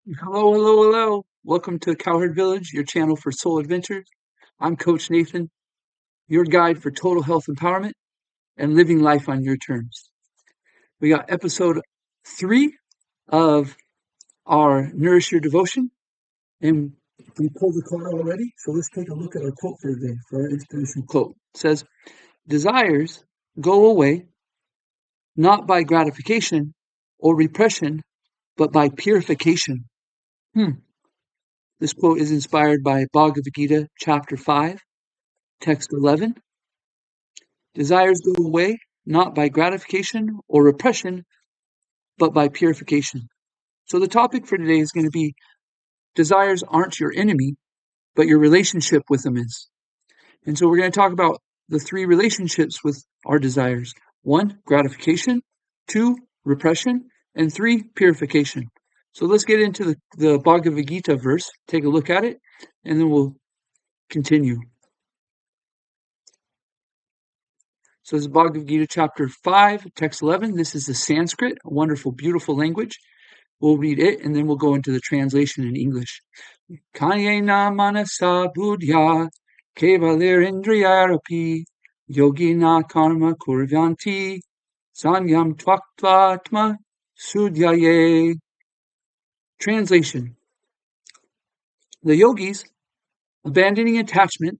Hello, hello, hello. Welcome to Cowherd Village, your channel for soul adventures. I'm Coach Nathan, your guide for total health empowerment and living life on your terms. We got episode 3 of our Nourish Your Devotion, and we pulled the card already, so let's take a look at our quote for today, for our inspirational quote. It says, "Desires go away not by gratification or repression, but by purification." This quote is inspired by Bhagavad Gita, chapter 5, text 11. Desires go away not by gratification or repression, but by purification. So the topic for today is going to be desires aren't your enemy, but your relationship with them is. And so we're going to talk about the 3 relationships with our desires. 1, gratification. 2, repression. And 3, purification. So let's get into the Bhagavad Gita verse, take a look at it, and then we'll continue. So this is Bhagavad Gita chapter 5, text 11. This is the Sanskrit, a wonderful, beautiful language. We'll read it, and then we'll go into the translation in English. Kayena manasa buddhya kevalir indriyarapi yogina karma kurvanti sanyam tvaktvatma sudhyaye. Translation. The yogis, abandoning attachment,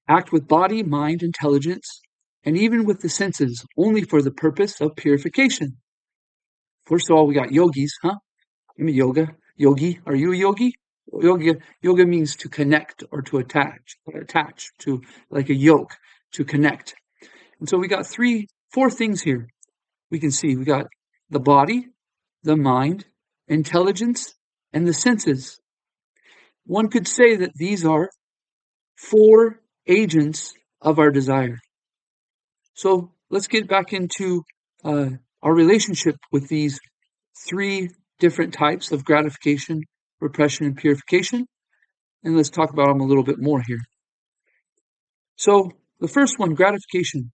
act with body, mind, intelligence, and even with the senses, only for the purpose of purification. First of all, we got yogis, huh? I'm a yogi. Are you a yogi? Yoga means to connect or to attach to, like a yoke, to connect. And so we got 4 things here. We can see we got the body, the mind, intelligence, and the senses. One could say that these are 4 agents of our desire. So let's get back into our relationship with these 3 different types of gratification, repression, and purification. And let's talk about them a little bit more here. So the first one, gratification.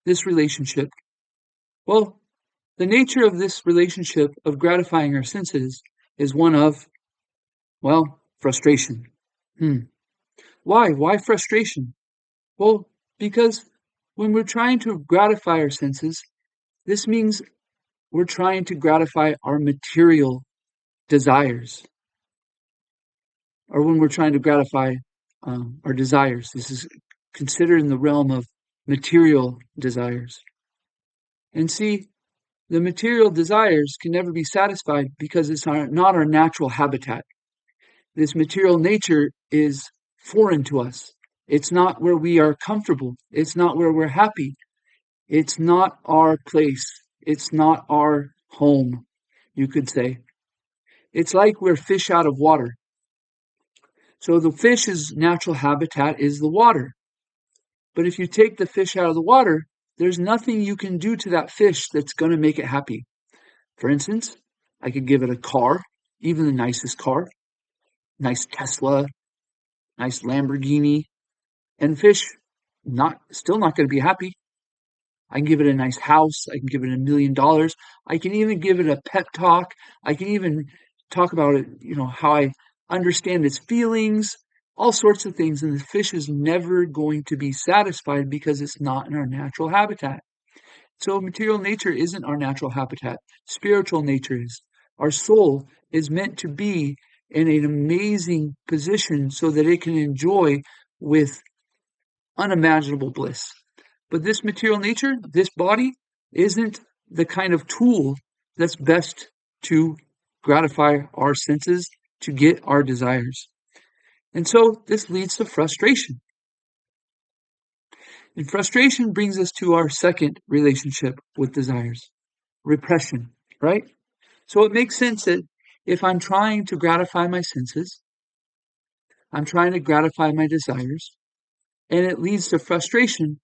This relationship. Well, the nature of this relationship of gratifying our senses is one of, frustration. Why? Why frustration? Well, because when we're trying to gratify our senses, this means we're trying to gratify our material desires. Or when we're trying to gratify our desires, this is considered in the realm of material desires. And see, the material desires can never be satisfied because it's not our natural habitat. This material nature is foreign to us. It's not where we are comfortable. It's not where we're happy. It's not our place. It's not our home, you could say. It's like we're fish out of water. So the fish's natural habitat is the water. But if you take the fish out of the water, there's nothing you can do to that fish that's going to make it happy. For instance, I could give it a car, even the nicest car, nice Tesla, nice Lamborghini, and fish still not going to be happy. I can give it a nice house. I can give it $1 million. I can even give it a pep talk. I can even talk about it, how I understand its feelings, all sorts of things. And the fish is never going to be satisfied because it's not in our natural habitat. So material nature isn't our natural habitat. Spiritual nature is. Our soul is meant to be in an amazing position so that it can enjoy with unimaginable bliss. But this material nature, this body, isn't the kind of tool that's best to gratify our senses, to get our desires. And so this leads to frustration. And frustration brings us to our second relationship with desires, repression, right? So it makes sense that if I'm trying to gratify my senses, I'm trying to gratify my desires, and it leads to frustration,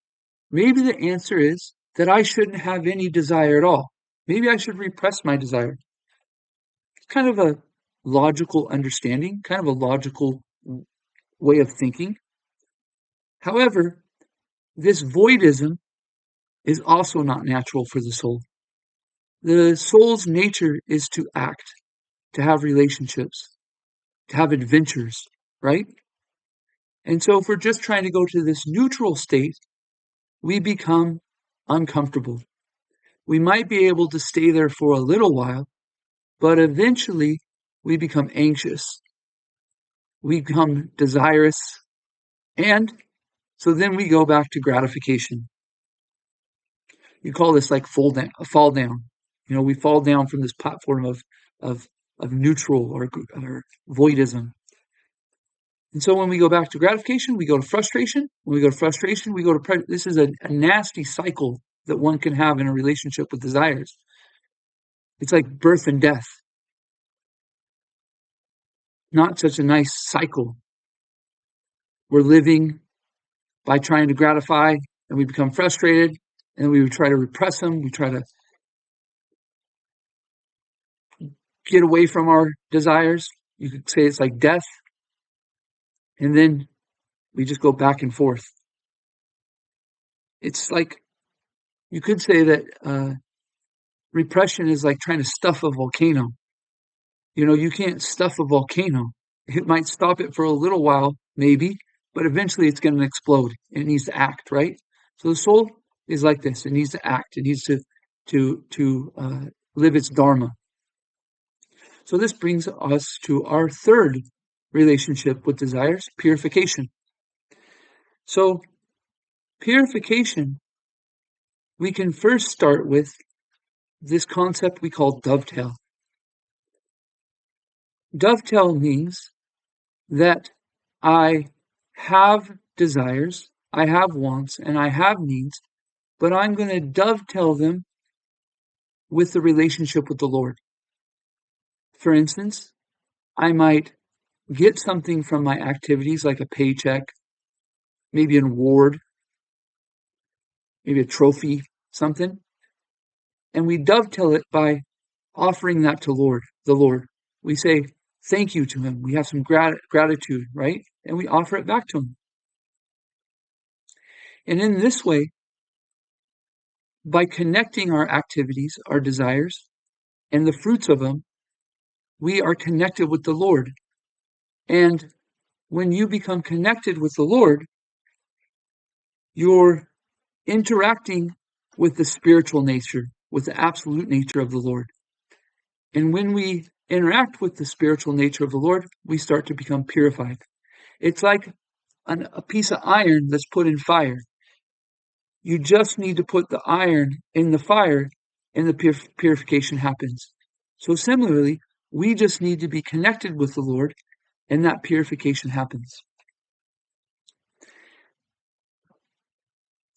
maybe the answer is that I shouldn't have any desire at all. Maybe I should repress my desire. It's kind of a logical understanding, kind of a logical way of thinking. However, this voidism is also not natural for the soul. The soul's nature is to act, to have relationships, to have adventures, right? And so if we're just trying to go to this neutral state, we become uncomfortable. We might be able to stay there for a little while, but eventually we become anxious. We become desirous. And so then we go back to gratification. You call this like fall down. You know, we fall down from this platform of neutral or voidism. And so when we go back to gratification, we go to frustration. When we go to frustration, we go to this is a nasty cycle that one can have in a relationship with desires. It's like birth and death. Not such a nice cycle. We're living by trying to gratify, and we become frustrated, and we try to repress them. We try to get away from our desires. You could say it's like death. And then we just go back and forth. It's like, you could say that repression is like trying to stuff a volcano. You know, you can't stuff a volcano. It might stop it for a little while, maybe, but eventually it's going to explode. And it needs to act, right? So the soul is like this. It needs to act. It needs to live its dharma. So this brings us to our third relationship with desires, purification. So purification, we can first start with this concept we call dovetail. Dovetail means that I have desires, I have wants, and I have needs, but I'm going to dovetail them with the relationship with the Lord. For instance, I might get something from my activities like a paycheck, maybe an award, maybe a trophy, something, and we dovetail it by offering that to the Lord. We say thank you to him. We have some gratitude, right? And we offer it back to him. And in this way, by connecting our activities, our desires, and the fruits of them, we are connected with the Lord. And when you become connected with the Lord, you're interacting with the spiritual nature, with the absolute nature of the Lord. And when we interact with the spiritual nature of the Lord, we start to become purified. It's like a piece of iron that's put in fire. You just need to put the iron in the fire and the purification happens. So similarly, we just need to be connected with the Lord and that purification happens.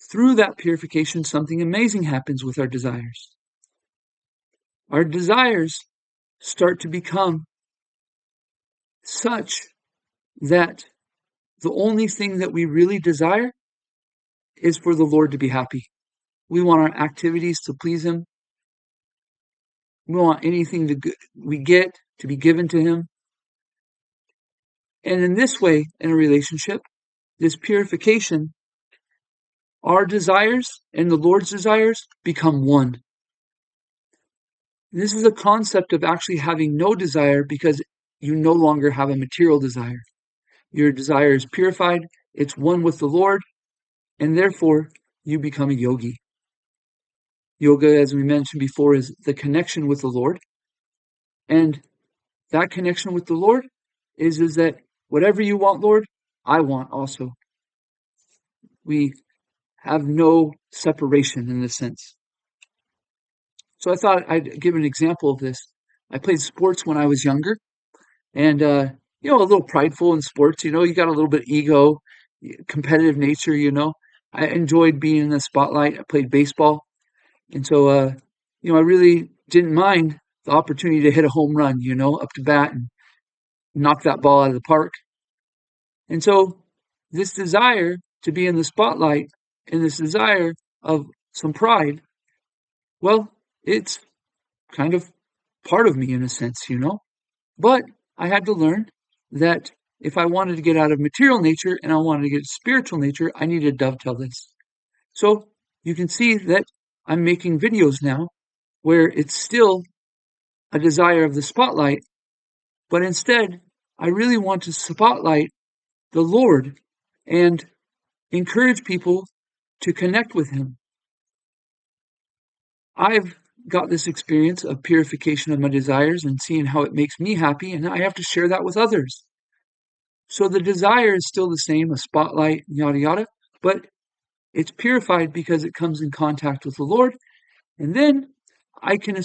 Through that purification, something amazing happens with our desires. Our desires start to become such that the only thing that we really desire is for the Lord to be happy. We want our activities to please him. We want anything we get to be given to him. And in this way, in a relationship, this purification, our desires and the Lord's desires become one. This is a concept of actually having no desire because you no longer have a material desire. Your desire is purified, it's one with the Lord, and therefore you become a yogi. Yoga, as we mentioned before, is the connection with the Lord. And that connection with the Lord is that whatever you want, Lord, I want also. We have no separation in this sense. So I thought I'd give an example of this. I played sports when I was younger, and a little prideful in sports. You got a little bit of ego, competitive nature. I enjoyed being in the spotlight. I played baseball, and so I really didn't mind the opportunity to hit a home run. Up to bat and knock that ball out of the park. And so this desire to be in the spotlight and this desire of some pride, well, it's kind of part of me in a sense, But I had to learn that if I wanted to get out of material nature and I wanted to get spiritual nature, I needed to dovetail this. So you can see that I'm making videos now where it's still a desire of the spotlight, But instead, I really want to spotlight the Lord and encourage people to connect with Him. I've got this experience of purification of my desires and seeing how it makes me happy, and I have to share that with others. So the desire is still the same, a spotlight, yada yada, but it's purified because it comes in contact with the Lord, and then I can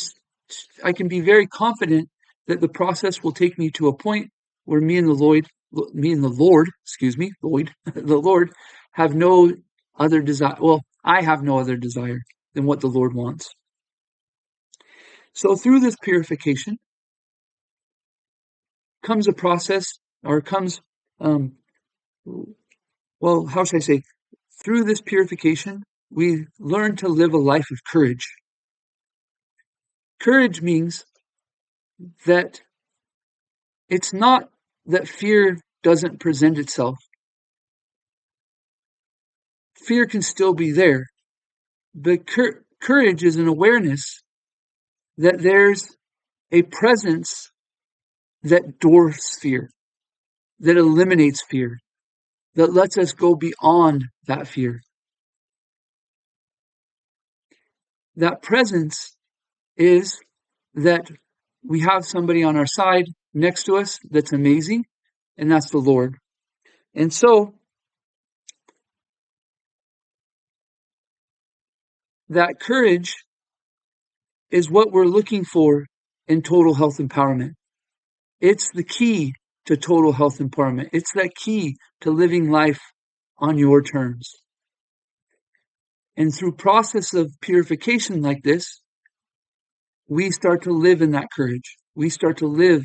be very confident that the process will take me to a point where me and the Lord, the Lord have no other desire. Well, I have no other desire than what the Lord wants. So through this purification comes a process, or comes, how should I say? Through this purification, we learn to live a life of courage. Courage means that it's not that fear doesn't present itself. Fear can still be there, but courage is an awareness that there's a presence that dwarfs fear, that eliminates fear, that lets us go beyond that fear. That presence is that we have somebody on our side next to us that's amazing, and that's the Lord. And so that courage is what we're looking for in total health empowerment. It's the key to total health empowerment. It's that key to living life on your terms. And through process of purification like this, we start to live in that courage. We start to live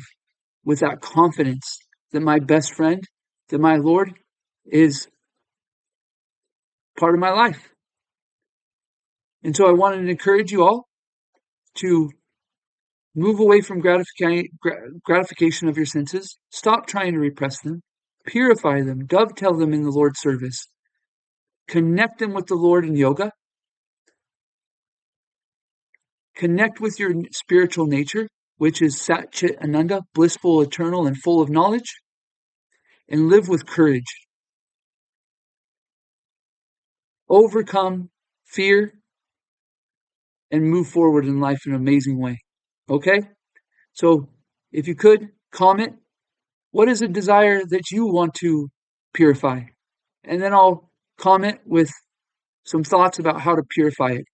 with that confidence that my best friend, that my Lord, is part of my life. And so I wanted to encourage you all to move away from gratification of your senses. Stop trying to repress them. Purify them. Dovetail them in the Lord's service. Connect them with the Lord in yoga. Connect with your spiritual nature, which is Sat Chit Ananda, blissful, eternal, and full of knowledge. And live with courage. Overcome fear and move forward in life in an amazing way. Okay? So if you could, comment, what is a desire that you want to purify? And then I'll comment with some thoughts about how to purify it.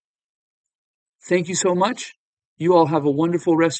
Thank you so much. You all have a wonderful rest